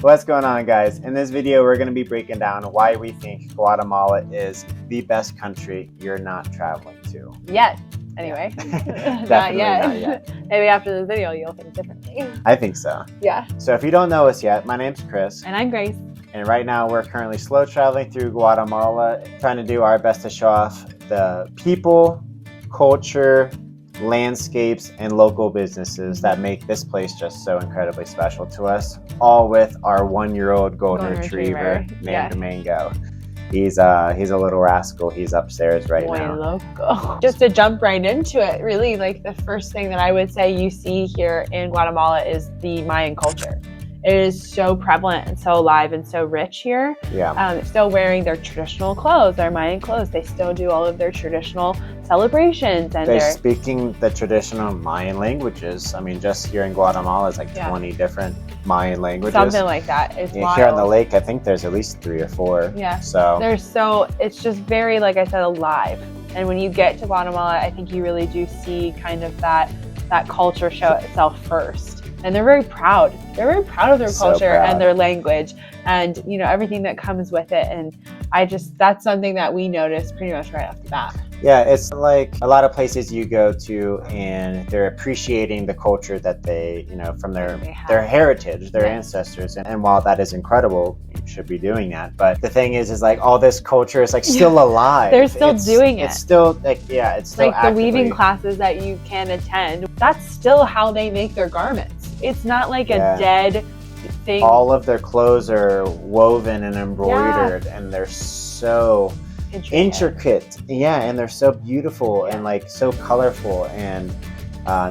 What's going on, guys? In this video, we're going to be breaking down why we think Guatemala is the best country you're not traveling to. Yet. Anyway. Not yet. Maybe after this video, you'll think differently. I think so. Yeah. So if you don't know us yet, my name's Chris. And I'm Grace. And right now, we're currently slow traveling through Guatemala, trying to do our best to show off the people, culture, landscapes, and local businesses that make this place just so incredibly special to us, all with our 1-year-old golden retriever named Mango. He's a little rascal. He's upstairs right now. Loco. Just to jump right into it, really, like the first thing that I would say you see here in Guatemala is the Mayan culture. It is so prevalent and so alive and so rich here. Yeah. Still wearing their traditional clothes, their Mayan clothes. They still do all of their traditional celebrations. And they're speaking the traditional Mayan languages. I mean, just here in Guatemala, it's like 20 different Mayan languages. Something like that. It's wild. Here on the lake, I think there's at least 3 or 4. Yeah. So it's just very, like I said, alive. And when you get to Guatemala, I think you really do see kind of that culture show itself first. And they're very proud. They're very proud of their culture and their language and, you know, everything that comes with it. And that's something that we noticed pretty much right off the bat. Yeah, it's like a lot of places you go to and they're appreciating the culture that they, you know, from their heritage, their ancestors. And while that is incredible, you should be doing that. But the thing is like all this culture is like still alive. They're still doing it. It's still like, it's still like the weaving classes that you can attend. That's still how they make their garments. It's not like a dead thing. All of their clothes are woven and embroidered and they're so intricate. Yeah, and they're so beautiful and like so colorful, and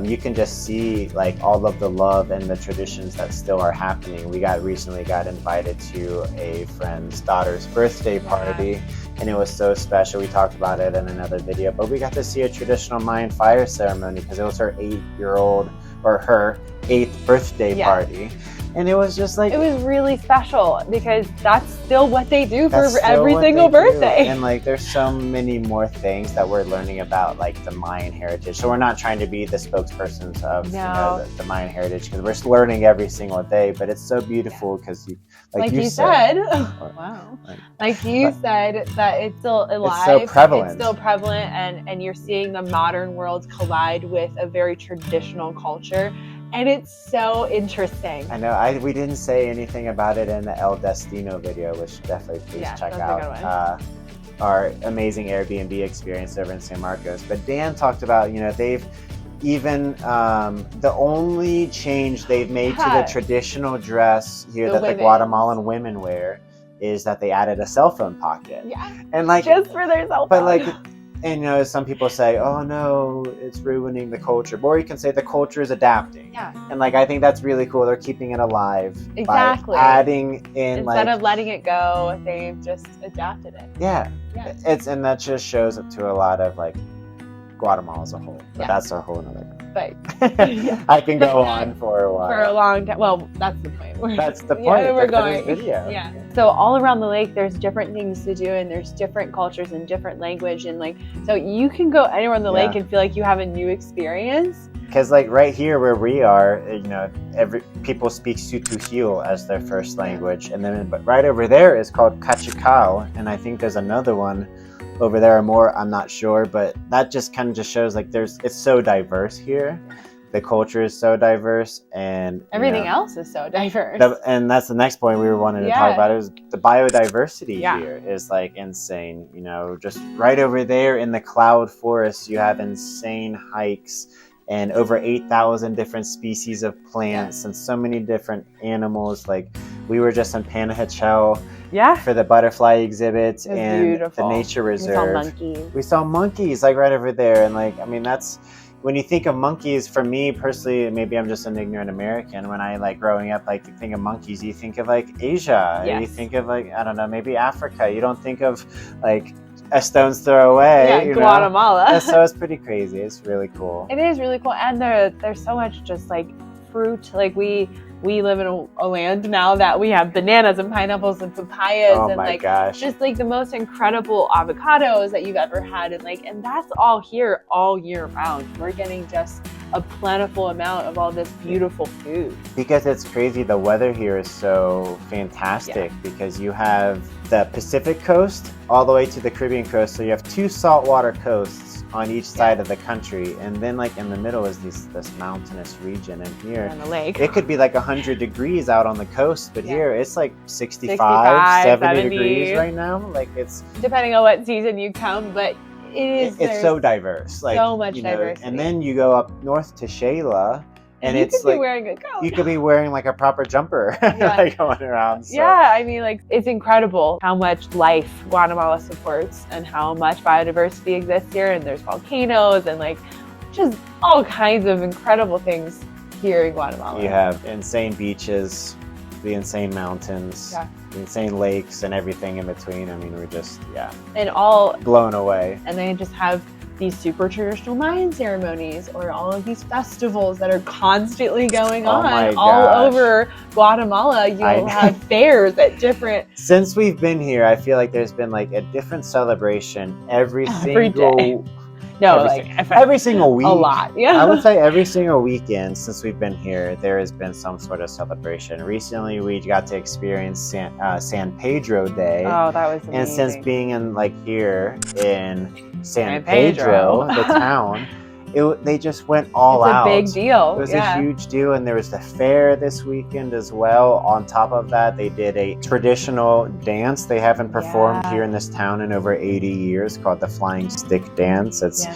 you can just see like all of the love and the traditions that still are happening. We recently got invited to a friend's daughter's birthday party, and it was so special. We talked about it in another video, but we got to see a traditional Mayan fire ceremony because it was her 8-year-old or her 8th birthday party. And it was just like... It was really special because that's still what they do for every single birthday. And like there's so many more things that we're learning about like the Mayan heritage. So we're not trying to be the spokespersons of you know, the Mayan heritage because we're learning every single day. But it's so beautiful because like you said like you said that it's still alive. It's so prevalent. It's still prevalent, and you're seeing the modern world collide with a very traditional culture. And it's so interesting. I know. We didn't say anything about it in the El Destino video, which definitely please check out. Our amazing Airbnb experience over in San Marcos. But Dan talked about, you know, they've even the only change they've made to the traditional dress here that the Guatemalan women wear is that they added a cell phone pocket. Yeah. And like just for their cell phone. But like. And, you know, some people say, oh, no, it's ruining the culture. Or you can say the culture is adapting. Yeah. And, like, I think that's really cool. They're keeping it alive. Exactly. By adding in, instead of letting it go, they've just adapted it. Yeah. And that just shows up to a lot of, like, Guatemala as a whole. But that's a whole nother. But I can go on for a while. For a long time. Well, that's the point. That's the point. We're going. Video. Yeah. So all around the lake, there's different things to do, and there's different cultures and different language, and like, so you can go anywhere on the lake and feel like you have a new experience. Because like right here where we are, you know, people speak Sutuhil as their first language, and then but right over there is called Kachikal, and I think there's another one over there or more, I'm not sure, but that just kind of just shows like it's so diverse here. The culture is so diverse, and everything else is so diverse. And that's the next point we were wanting to talk about. Is the biodiversity here is like insane. You know, just right over there in the cloud forest, you have insane hikes and over 8,000 different species of plants and so many different animals. Like we were just in Panajachel for the butterfly exhibit and the nature reserve. We saw monkeys like right over there, and like I mean that's. When you think of monkeys, for me personally, maybe I'm just an ignorant American. When I like growing up, like you think of monkeys, you think of like Asia. You think of like, I don't know, maybe Africa. You don't think of like a stone's throw away. Guatemala. So it's pretty crazy. It's really cool. It is really cool. And there's so much just like fruit. Like we live in a land now that we have bananas and pineapples and papayas just like the most incredible avocados that you've ever had, and that's all here all year round. We're getting just a plentiful amount of all this beautiful food. Because it's crazy, the weather here is so fantastic because you have the Pacific coast all the way to the Caribbean coast. So you have 2 saltwater coasts on each side of the country, and then like in the middle is this mountainous region, and here and the lake. It could be like 100 degrees out on the coast, but here it's like 65, 70 degrees right now. Like it's depending on what season you come, but it's so diverse, like so much diversity. And then you go up north to Shayla, and you it's could be wearing a coat. You could be wearing like a proper jumper, like going around. So. Yeah, I mean, like it's incredible how much life Guatemala supports and how much biodiversity exists here. And there's volcanoes and like just all kinds of incredible things here in Guatemala. You have insane beaches, the insane mountains, the insane lakes, and everything in between. I mean, we're just and all blown away. And they just have these super traditional Mayan ceremonies, or all of these festivals that are constantly going on all over Guatemala. You'll have fairs at different... Since we've been here, I feel like there's been like a different celebration every single day. No, every single week. A lot, I would say every single weekend since we've been here, there has been some sort of celebration. Recently, we got to experience San Pedro Day. Oh, that was amazing. And since being in here in San Pedro, the town, they just went all out. It's a big deal. It was a huge deal, and there was the fair this weekend as well. On top of that, they did a traditional dance they haven't performed here in this town in over 80 years called the Flying Stick Dance. It's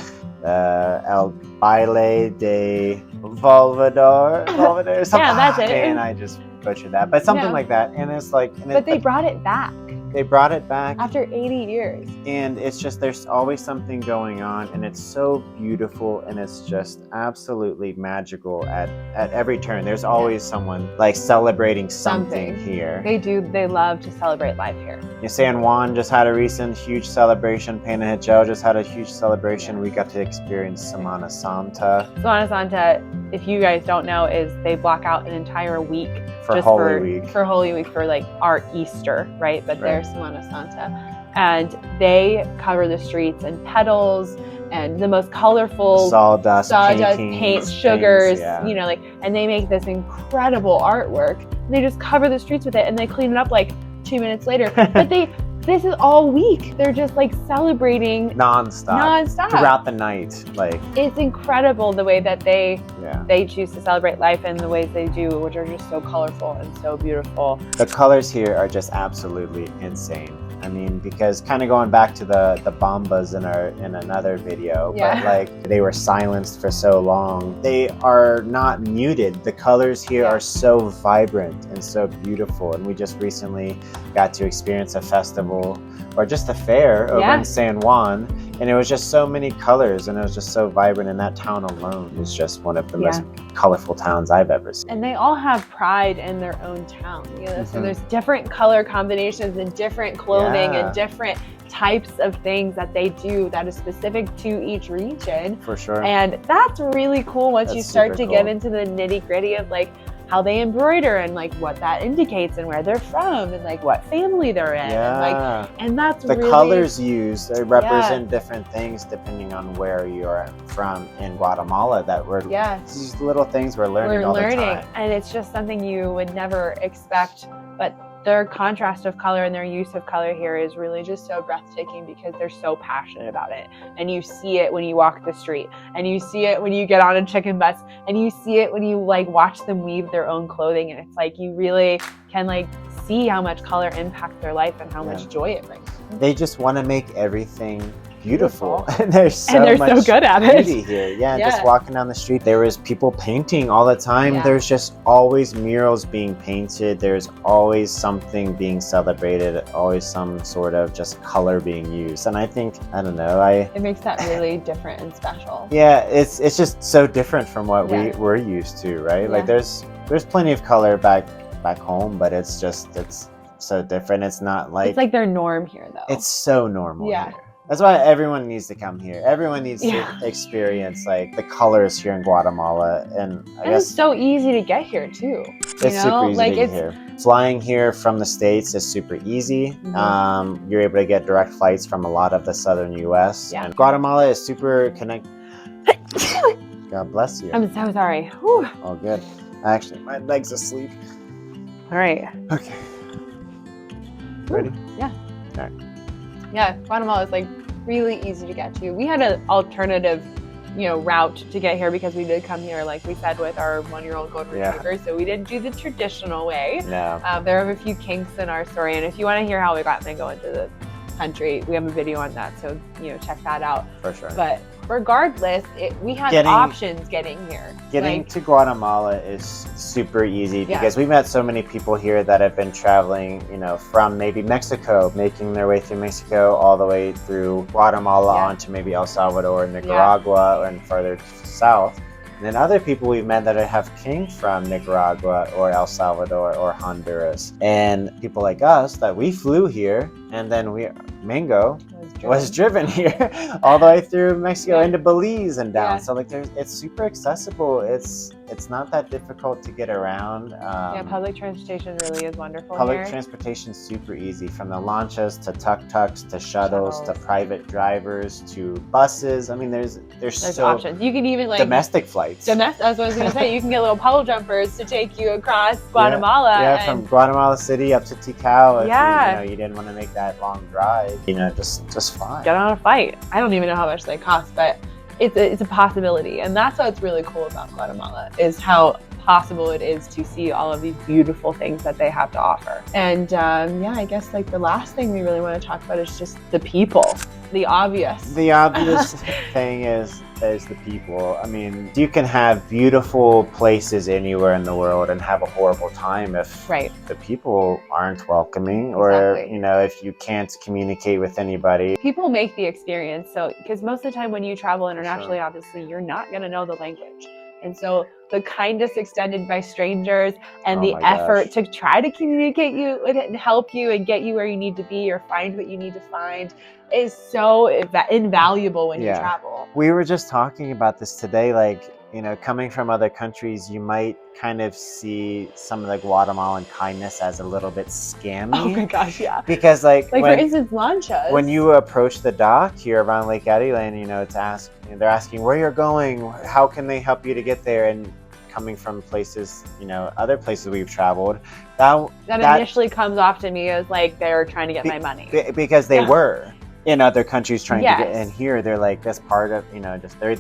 El Baile de Volvador, or something. Yeah, that's it. And I just butchered that, but something like that. And it's like... But they brought it back. They brought it back. After 80 years. And it's just, there's always something going on, and it's so beautiful, and it's just absolutely magical at every turn. There's always someone like celebrating something here. They love to celebrate life here. San Juan just had a recent huge celebration. Panajachel just had a huge celebration. We got to experience Semana Santa. Semana Santa, if you guys don't know, is they block out an entire week for Holy Week. For Holy Week, for like our Easter, right? But there's Semana Santa. And they cover the streets in petals and the most colorful sawdust paint, sugars, you know, like, and they make this incredible artwork. And they just cover the streets with it, and they clean it up like 2 minutes later. But this is all week. They're just like celebrating nonstop throughout the night. Like, it's incredible the way that they choose to celebrate life in the ways they do, which are just so colorful and so beautiful. The colors here are just absolutely insane. I mean, because kind of going back to the Bombas in another video, but like they were silenced for so long. They are not muted. The colors here are so vibrant and so beautiful. And we just recently got to experience a festival or just a fair over in San Juan. And it was just so many colors, and it was just so vibrant. And that town alone is just one of the most colorful towns I've ever seen. And they all have pride in their own town. You know? So there's different color combinations and different clothing and different types of things that they do that is specific to each region. For sure. And that's really cool once you start to get into the nitty gritty of like how they embroider and like what that indicates and where they're from and like what family they're in. And that's the colors used. They represent different things depending on where you're from in Guatemala. That we're these little things we're learning all the time. And it's just something you would never expect, but their contrast of color and their use of color here is really just so breathtaking because they're so passionate about it. And you see it when you walk the street, and you see it when you get on a chicken bus, and you see it when you like watch them weave their own clothing. And it's like you really can like see how much color impacts their life and how much joy it brings. They just want to make everything beautiful. And they're so good at it here. Just walking down the street, there was people painting all the time. There's just always murals being painted. There's always something being celebrated, always some sort of just color being used. And I think, I don't know, it makes that really different and special. It's just so different from what we're used to, right? Like there's plenty of color back home, but it's so different. It's not like... It's like their norm here, though. It's so normal here. That's why everyone needs to come here. Everyone needs to experience like the colors here in Guatemala, and I guess it's so easy to get here too. It's super easy to get here. Flying here from the States is super easy. You're able to get direct flights from a lot of the southern U.S. And Guatemala is super God bless you. I'm so sorry. Whew. All good. Actually, my leg's asleep. All right. Okay. Ready? Yeah. All right. Yeah, Guatemala is like really easy to get to. We had an alternative, route to get here because we did come here, like we said, with our 1-year-old golden retriever. So we didn't do the traditional way. No. There are a few kinks in our story, and if you want to hear how we got to go into the country, we have a video on that. So check that out. For sure. But regardless, we had options getting here. Getting to Guatemala is super easy because we met so many people here that have been traveling, from maybe Mexico, making their way through Mexico all the way through Guatemala onto maybe El Salvador, Nicaragua, and further south. And then other people we've met that have came from Nicaragua or El Salvador or Honduras. And people like us that we flew here, and then Mango was driven here all the way through Mexico into Belize and down. So it's super accessible. It's not that difficult to get around. Public transportation really is wonderful. Public transportation is super easy, from the lanchas to tuk-tuks to shuttles to private drivers to buses. I mean, there's so options. You can even domestic flights. That's what I was going to say. You can get little puddle jumpers to take you across Guatemala. Yeah, from Guatemala City up to Tikal. If you didn't want to make that long drive, just fine. Get on a flight. I don't even know how much they cost, but it's a possibility. And that's what's really cool about Guatemala, is how possible it is to see all of these beautiful things that they have to offer. And I guess the last thing we really want to talk about is just the people. The obvious thing is the people. I mean, you can have beautiful places anywhere in the world and have a horrible time if the people aren't welcoming, or if you can't communicate with anybody. People make the experience. So because most of the time when you travel internationally, obviously you're not going to know the language. And so the kindness extended by strangers and the effort to try to communicate you and help you and get you where you need to be or find what you need to find is so invaluable when you travel. We were just talking about this today, coming from other countries, you might kind of see some of the Guatemalan kindness as a little bit scammy. Oh my gosh, yeah. Because for instance, lanchas. When you approach the dock here around Lake Adelan, they're asking where you're going, how can they help you to get there, and coming from places, other places we've traveled, that initially comes off to me as they're trying to get my money. Because they were in other countries trying to get in here. They're that's part of,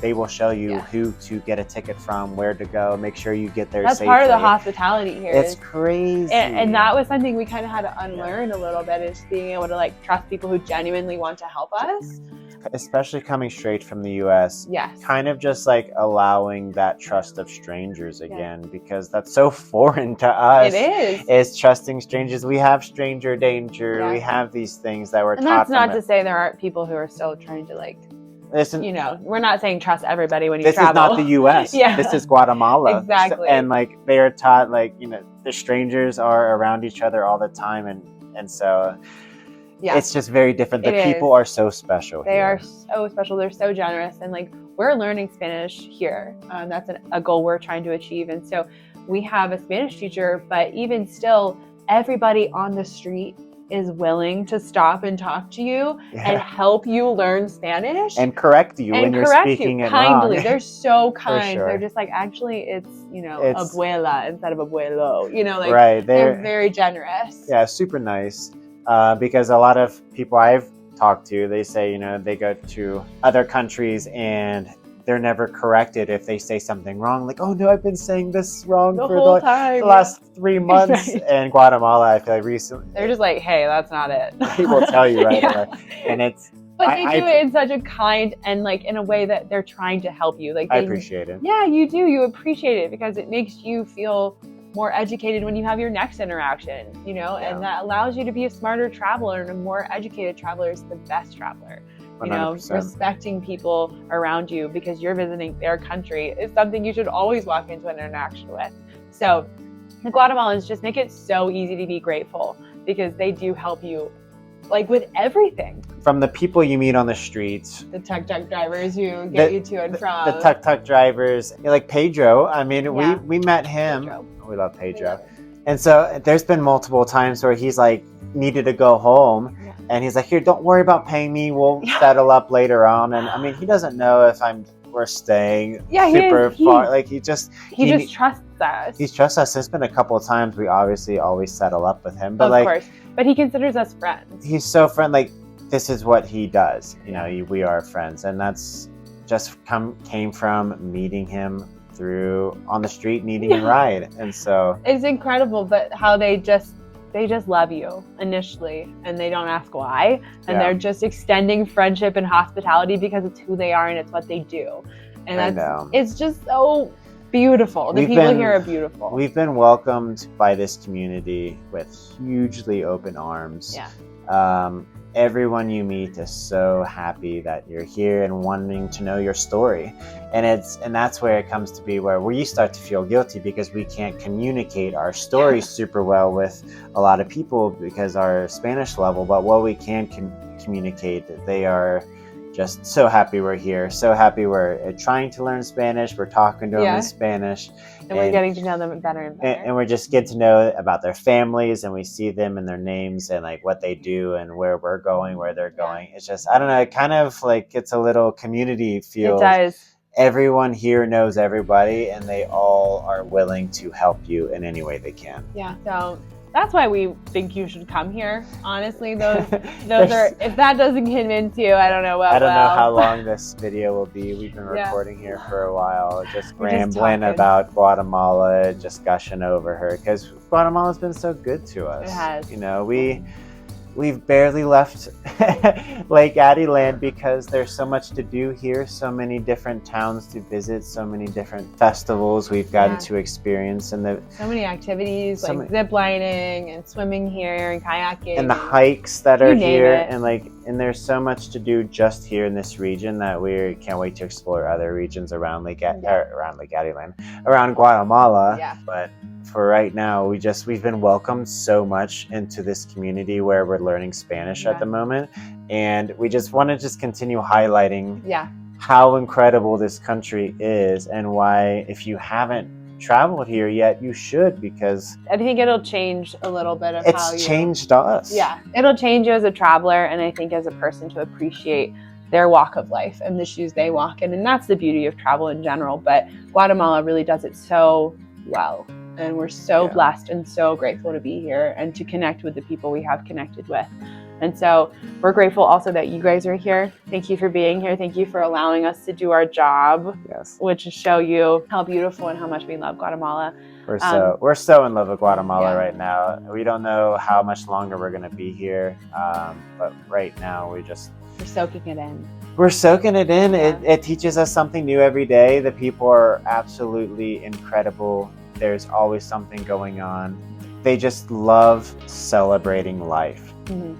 they will show you who to get a ticket from, where to go, make sure you get there safely. That's part of the hospitality here. It's crazy. And that was something we kind of had to unlearn a little bit, is being able to trust people who genuinely want to help us. Especially coming straight from the US. Yes. Kind of just allowing that trust of strangers again, because that's so foreign to us. It is. Is trusting strangers. We have stranger danger. Yeah. We have these things that we're taught. And that's not to say there aren't people who are still trying to listen, we're not saying trust everybody when you travel. This is not the US. This is Guatemala. Exactly. And they are taught the strangers are around each other all the time, and so it's just very different. The people are so special. They are so special. They're so generous. And we're learning Spanish here. That's a goal we're trying to achieve. And so we have a Spanish teacher, but even still, everybody on the street is willing to stop and talk to you and help you learn Spanish. And correct you when you're speaking it kindly. wrong. They're so kind. Sure. They're just actually, it's abuela instead of abuelo. Right. They're very generous. Yeah, super nice. Because a lot of people I've talked to, they say, they go to other countries and they're never corrected if they say something wrong. Oh no, I've been saying this wrong for the last 3 months. In Guatemala, I feel recently they're just hey, that's not it. People tell you right away, and it's. But they do it in such a kind and in a way that they're trying to help you. I appreciate it. Yeah, you do. You appreciate it because it makes you feel more educated when you have your next interaction, and that allows you to be a smarter traveler, and a more educated traveler is the best traveler. 100%. Respecting people around you because you're visiting their country is something you should always walk into an interaction with. So the Guatemalans just make it so easy to be grateful because they do help you with everything. From the people you meet on the streets. The tuk-tuk drivers who get you to and from. The tuk-tuk drivers. Like Pedro. I mean, we met him. Pedro. We love Pedro. And so there's been multiple times where he's needed to go home. And he's here, don't worry about paying me. We'll settle up later on. And I mean, he doesn't know if I'm we're staying Yeah, super far. Like he just trusts us. He trusts us. There's been a couple of times we obviously always settle up with him, but of course. But he considers us friends. He's so friendly. Like, this is what he does. You know, we are friends, and that's just came from meeting him on the street, needing a ride. And so it's incredible, but how they just love you initially, and they don't ask why, and they're just extending friendship and hospitality because it's who they are and it's what they do. And it's just so beautiful. The people here are beautiful. We've been welcomed by this community with hugely open arms. Everyone you meet is so happy that you're here and wanting to know your story. And that's where it comes to be where we start to feel guilty because we can't communicate our story super well with a lot of people because our Spanish level, but what we can communicate, they are just so happy we're here, so happy we're trying to learn Spanish, we're talking to them in Spanish. And we're getting to know them better and better. And we're just getting to know about their families, and we see them and their names and like what they do and where we're going, where they're going. It's just, I don't know, it kind of like gets a little community feel. It does. Everyone here knows everybody, and they all are willing to help you in any way they can. Yeah. So that's why we think you should come here. Honestly, those are, if that doesn't convince you, I don't know what. I don't know how long this video will be. We've been recording here for a while, just rambling about Guatemala, just gushing over her, because Guatemala's been so good to us. It has. You know, we've barely left Lake Addieland because there's so much to do here, so many different towns to visit, so many different festivals we've gotten to experience, and so many activities like zip lining and swimming here and kayaking and the hikes that are here, and there's so much to do just here in this region that we can't wait to explore other regions around Lake Addieland, around Guatemala. But for right now, we've been welcomed so much into this community where we're learning Spanish at the moment, and we just want to continue highlighting how incredible this country is, and why if you haven't traveled here yet, you should, because I think it'll change a little bit of how it's changed us. Yeah, it'll change you as a traveler, and I think as a person to appreciate their walk of life and the shoes they walk in, and that's the beauty of travel in general. But Guatemala really does it so well. And we're so blessed and so grateful to be here and to connect with the people we have connected with. And so we're grateful also that you guys are here. Thank you for being here. Thank you for allowing us to do our job, which is show you how beautiful and how much we love Guatemala. We're so in love with Guatemala right now. We don't know how much longer we're going to be here, but right now we're soaking it in. We're soaking it in. It teaches us something new every day. The people are absolutely incredible. There's always something going on. They just love celebrating life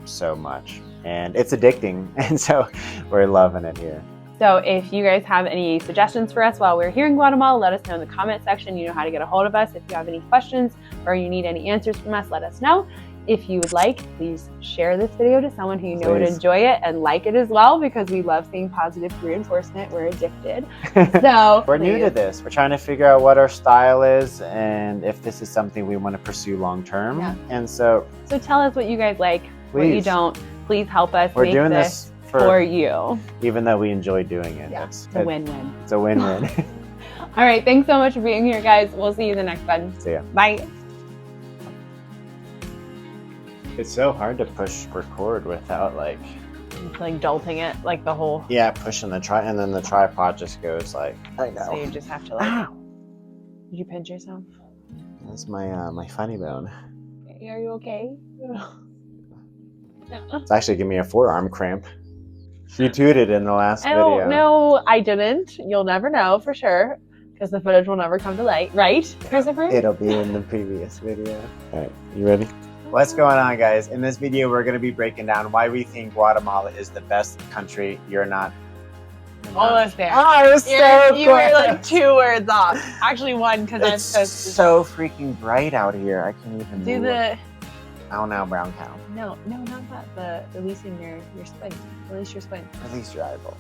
so much, and it's addicting, and so we're loving it here. So if you guys have any suggestions for us while we're here in Guatemala, let us know in the comment section. You know how to get a hold of us. If you have any questions or you need any answers from us, let us know. If you would like, please share this video to someone who you know would enjoy it, and like it as well, because we love seeing positive reinforcement. We're addicted. So we're new to this. We're trying to figure out what our style is and if this is something we want to pursue long term. And so tell us what you guys like, what you don't. Please help us. We're doing this for you. Even though we enjoy doing it. It's a win-win. It's a win-win. All right. Thanks so much for being here, guys. We'll see you in the next one. See ya. Bye. It's so hard to push record without like jolting it, like the whole. Yeah, pushing and then the tripod just goes like. I know. So you just have to like. Ow! Did you pinch yourself? That's my my funny bone. Are you okay? It's actually giving me a forearm cramp. You tooted in the last video. No, I didn't. You'll never know for sure, because the footage will never come to light, right, Christopher? It'll be in the previous video. All right, you ready? What's going on, guys? In this video, we're going to be breaking down why we think Guatemala is the best country. You're not. Almost there. Oh, I was so You were like 2 words off. Actually, 1, because I'm so freaking bright out here. I can't even do the. Ow, now, brown cow. No, not that. The releasing your spleen. Release your spleen. Release your eyeballs.